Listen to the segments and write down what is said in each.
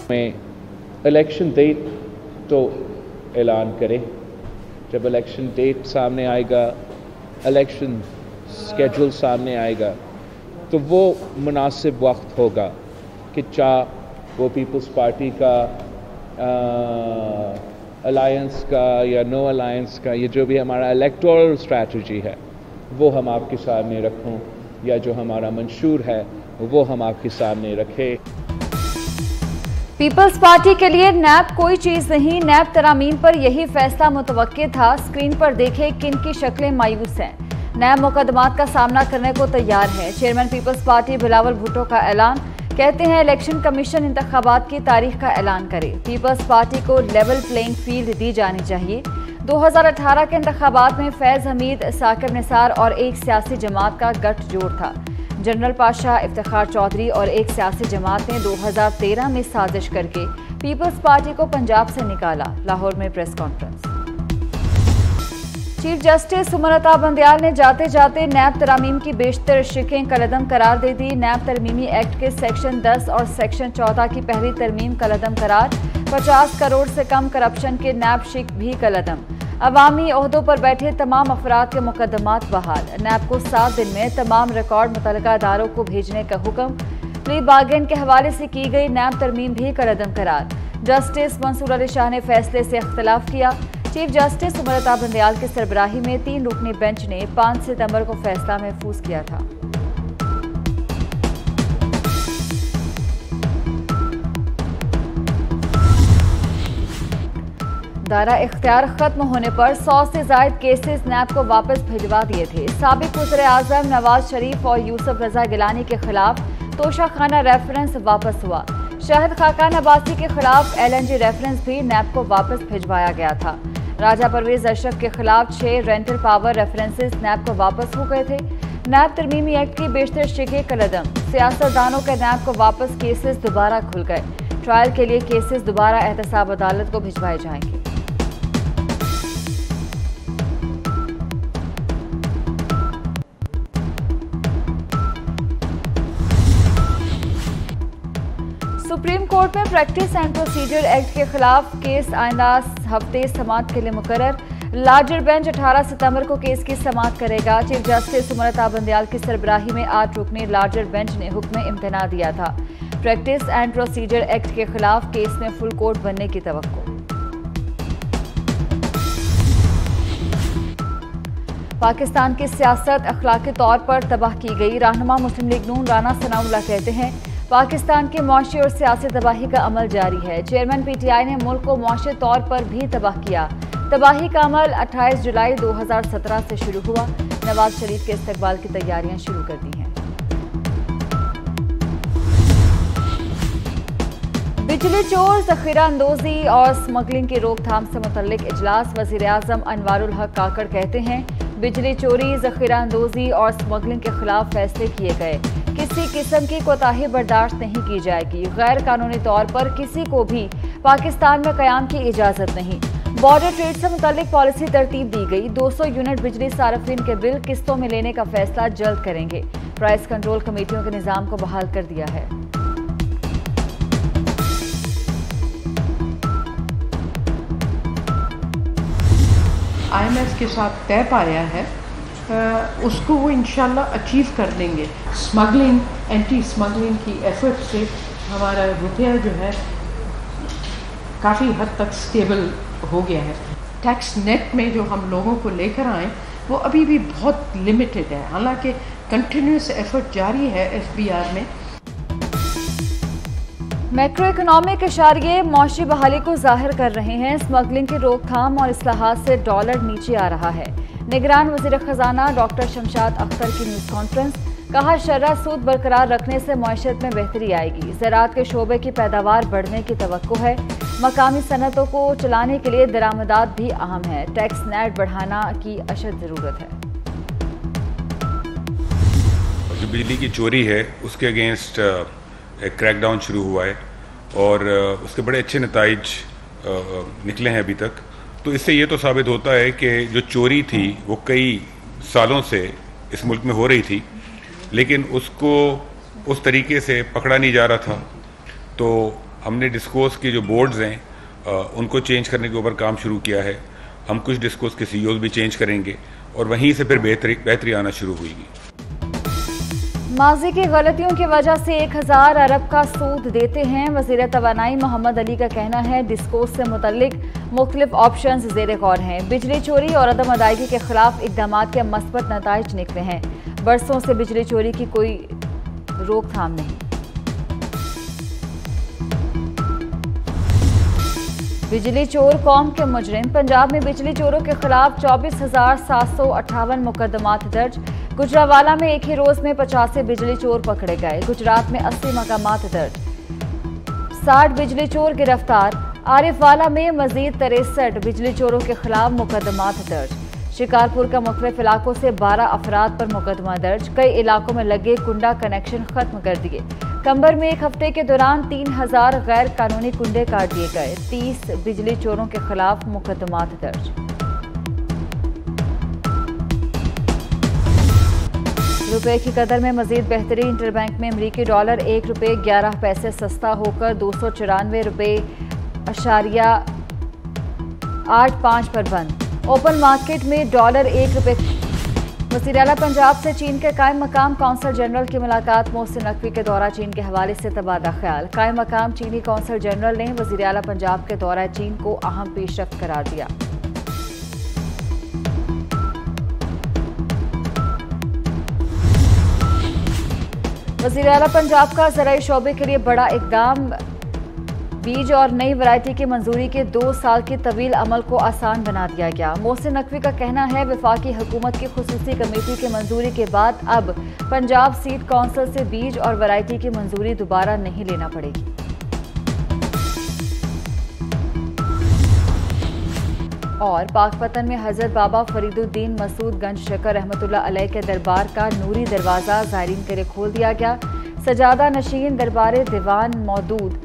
में election date तो ऐलान करें। जब इलेक्शन डेट सामने आएगा, इलेक्शन स्केड्यूल सामने आएगा, तो वो मुनासिब वक्त होगा कि चाहे वो पीपल्स पार्टी का अलायंस का या नो अलायंस का, ये जो भी हमारा इलेक्टोरल स्ट्रैटेजी है वो हम आपके सामने रखूं, या जो हमारा मंशूर है वो हम आपके सामने रखें। पीपल्स पार्टी के लिए नैब कोई चीज नहीं, नैब तरामीम पर यही फैसला मुतवक्के था। स्क्रीन पर देखें किन की शक्लें मायूस हैं। नैब मुकदमात का सामना करने को तैयार है। Chairman People's Party Bilawal Bhutto का ऐलान, कहते हैं इलेक्शन कमीशन इंतखाबात की तारीख का ऐलान करे। पीपल्स पार्टी को लेवल प्लेइंग फील्ड दी जानी चाहिए। 2018 के इंतखाबात में फैज हमीद, साकिब निसार और एक सियासी जमात का गठजोड़ था। जनरल पाशा, इफ्तिखार चौधरी और एक सियासी जमात ने 2013 में साजिश करके पीपल्स पार्टी को पंजाब से निकाला। लाहौर में press conference. Chief justice Sumalatha Bandial ने जाते जाते नैब तरामीम की बेशतर शिकें कलअदम करार दे दी। नैब तरमीमी एक्ट के सेक्शन 10 और सेक्शन 14 की पहली तरमीम कलअदम करार। 50 करोड़ से कम करप्शन के नैब शिक भी कलअदम। अवामी ओहदों पर बैठे तमाम अफराद के मुकदमात बहाल। नैब को 7 दिन में तमाम रिकॉर्ड मुतल्लिका अदारों को भेजने का हुक्म। प्ली बार्गेन के हवाले से की गई नैब तरमीम भी कलअदम करार। जस्टिस मंसूर अली शाह ने फैसले से इख्तिलाफ किया। चीफ जस्टिस सुमलता बंदयाल की सरबराही में 3 रुकनी बेंच ने 5 सितंबर को फैसला महफूज किया था। दायरा इख्तियार खत्म होने पर 100 से ज्यादा केसेस नैब को वापस भिजवा दिए थे। साबिक वज़ीर आज़म नवाज शरीफ और यूसुफ रजा गिलानी के खिलाफ तोशाखाना रेफरेंस वापस हुआ। शाहिद खाकान अब्बासी के खिलाफ LNG रेफरेंस भी नैब को वापस भिजवाया गया था। राजा परवेज अशरफ के खिलाफ 6 रेंटल पावर रेफरेंसेस नैब को वापस हो गए थे। नैब तरमीमी एक्ट की बेशतर शिकें कलअदम। सियासतदानों के नैब को वापस केसेस दोबारा खुल गए। ट्रायल के लिए केसेस दोबारा एहतसाब अदालत को भिजवाए जाएंगे। सुप्रीम कोर्ट में प्रैक्टिस एंड प्रोसीजर एक्ट के खिलाफ केस आइंदा हफ्ते समाअत के लिए मुकर्रर। लार्जर बेंच 18 सितंबर को केस की समाअत करेगा। चीफ जस्टिस सुमलता बंदयाल की सरबराही में 8 रुकनी लार्जर बेंच ने हुक्म इम्तना दिया था। प्रैक्टिस एंड प्रोसीजर एक्ट के खिलाफ केस में फुल कोर्ट बनने की तवक्को। पाकिस्तान की सियासत अखलाकी तौर पर तबाह की गई। रहनुमा मुस्लिम लीग नून राना सनाउल्लाह कहते हैं पाकिस्तान की मुआशी और सियासी तबाही का अमल जारी है। चेयरमैन PTI ने मुल्क को मुआशी तौर पर भी तबाह किया। तबाही का अमल 28 जुलाई 2017 से शुरू हुआ। नवाज शरीफ के इस्तकबाल की तैयारियां शुरू कर दी हैं। बिजली चोर, जखीरा अंदोजी और स्मगलिंग की रोकथाम से मुतल्लिक इजलास। वजीर आजम अनवारुल हक काकड़ कहते हैं बिजली चोरी, जखीरा अंदोजी और स्मगलिंग के खिलाफ फैसले किए गए। किसी किस्म की कोताही बर्दाश्त नहीं की जाएगी। गैर कानूनी तौर पर किसी को भी पाकिस्तान में कयाम की इजाजत नहीं। बॉर्डर ट्रेड से मुतल्लिक पॉलिसी तरतीब दी गई। 200 यूनिट बिजली सार्फिन के बिल किस्तों में लेने का फैसला जल्द करेंगे। प्राइस कंट्रोल कमेटियों के निजाम को बहाल कर दिया है। IMF के साथ तय पाया है, उसको वो इंशाल्लाह अचीव कर लेंगे। स्मगलिंग, एंटी स्मगलिंग की एफर्ट से हमारा रुपया जो है काफ़ी हद तक स्टेबल हो गया है। टैक्स नेट में जो हम लोगों को लेकर आए वो अभी भी बहुत लिमिटेड है, हालांकि कंटिन्यूस एफर्ट जारी है FBR में। मैक्रो इकोनॉमिक इशारे मौशी बहाली को जाहिर कर रहे हैं। स्मगलिंग की रोकथाम और इस्लाहात से डॉलर नीचे आ रहा है। निगरान वज़ीर ख़जाना डॉक्टर शमशाद अख्तर की न्यूज़ कॉन्फ्रेंस। कहा शर्रा सूद बरकरार रखने से मईशत में बेहतरी आएगी। ज़राअत के शोबे की पैदावार बढ़ने की तवक्को है। मकामी सनतों को चलाने के लिए दरामदात भी अहम है। टैक्स नेट बढ़ाना की अशद ज़रूरत है। जो बिजली की चोरी है उसके अगेंस्ट एक क्रैकडाउन शुरू हुआ है और उसके बड़े अच्छे नताइज निकले हैं अभी तक। तो इससे ये तो साबित होता है कि जो चोरी थी वो कई सालों से इस मुल्क में हो रही थी, लेकिन उसको उस तरीके से पकड़ा नहीं जा रहा था। तो हमने डिस्कोर्स के जो बोर्ड्स हैं उनको चेंज करने के ऊपर काम शुरू किया है। हम कुछ डिस्कोर्स के CEOs भी चेंज करेंगे और वहीं से फिर बेहतरी आना शुरू होगी। माजी की गलतियों की वजह से 1000 अरब का सूद देते हैं। वज़ीर तवानाई मोहम्मद अली का कहना है डिस्कोर्स से मुतल्लिक मुख्तलिफ ऑप्शंस ज़ेरे गौर हैं। बिजली चोरी और अदम अदायगी के खिलाफ इक़दाम के मस्बत नताइज निकले हैं। बरसों से बिजली चोरी की कोई रोकथाम नहीं। बिजली चोर कौम के मुजरिम। पंजाब में बिजली चोरों के खिलाफ 24,758 मुकदमात दर्ज। गुजरावाला में एक ही रोज में 85 बिजली चोर पकड़े गए। गुजरात में 80 मकामात दर्ज, 60 बिजली चोर गिरफ्तार। आरिफवाला में मजीद 63 बिजली चोरों के खिलाफ मुकदमात दर्ज। शिकारपुर का मुख्तलिफ इलाकों से 12 अफराद पर मुकदमा दर्ज। कई इलाकों में लगे कुंडा कनेक्शन खत्म कर दिए। कंबर में एक हफ्ते के दौरान 3000 गैर कानूनी कुंडे काट दिए गए। 30 बिजली चोरों के खिलाफ मुकदमात दर्ज। रुपए की कदर में मजीद बेहतरी। इंटरबैंक में अमरीकी डॉलर ₹1.11 सस्ता होकर 294 रुपये 85 पर बंद। ओपन मार्केट में डॉलर ₹1। वज़ीर आला पंजाब से चीन के कायम मकाम कौंसल जनरल की मुलाकात। मोहसिन नकवी के दौरा चीन के हवाले से तबादला ख्याल। कायम मकाम चीनी कौंसल जनरल ने वज़ीर आला पंजाब के दौरा चीन को अहम पेशरफ्त करार दिया। वज़ीर आला पंजाब का ज़राई शोबे के लिए बड़ा इक़दाम। बीज और नई वैरायटी की मंजूरी के 2 साल की तवील अमल को आसान बना दिया गया। मोहसिन नकवी का कहना है वफाकी हुकूमत की खुसूसी कमेटी की मंजूरी के बाद अब पंजाब सीड कौंसिल से बीज और वैरायटी की मंजूरी दोबारा नहीं लेना पड़ेगी। और पाकपतन में हजरत बाबा फरीदुद्दीन मसूद गंज शकर रहमतुल्लाह अलैह के दरबार का नूरी दरवाज़ा ज़ायरीन के लिए खोल दिया गया। सजादा नशीन दरबार दीवान मौदूद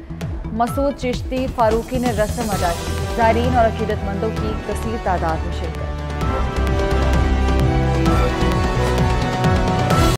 मसूद चिश्ती फारूकी ने रस्म अदा की। ज़ायरीन और अकीदतमंदों की कसीर तादाद में शिरकत।